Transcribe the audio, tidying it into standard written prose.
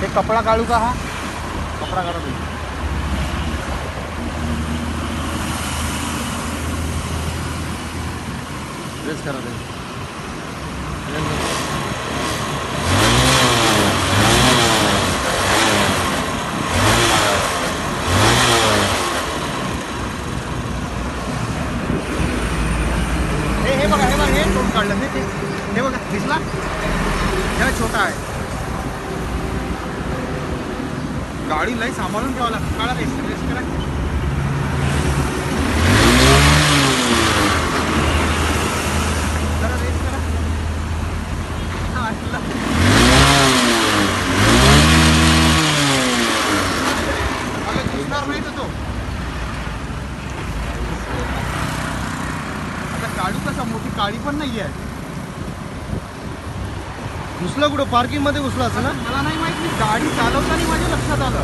हे कपडा काढू का? हा कपडा काढा तुम्ही. ड्रेस करा तुम्ही. हे बघा, हे बघा, हे कोण काढलं हे बघा, दिसला? हे छोटा आहे. गाडी लई सांभाळून ठेवा लागते. काढा रेस करा. जरा रेस करा. मला दिसणार नाही तो. आता काढू कसा? मोठी काळी पण नाही आहे. घुसला कुठं? पार्किंग मध्ये घुसला असं ना? मला नाही माहिती. गाडी चालवताना माझ्या लक्षात आलं.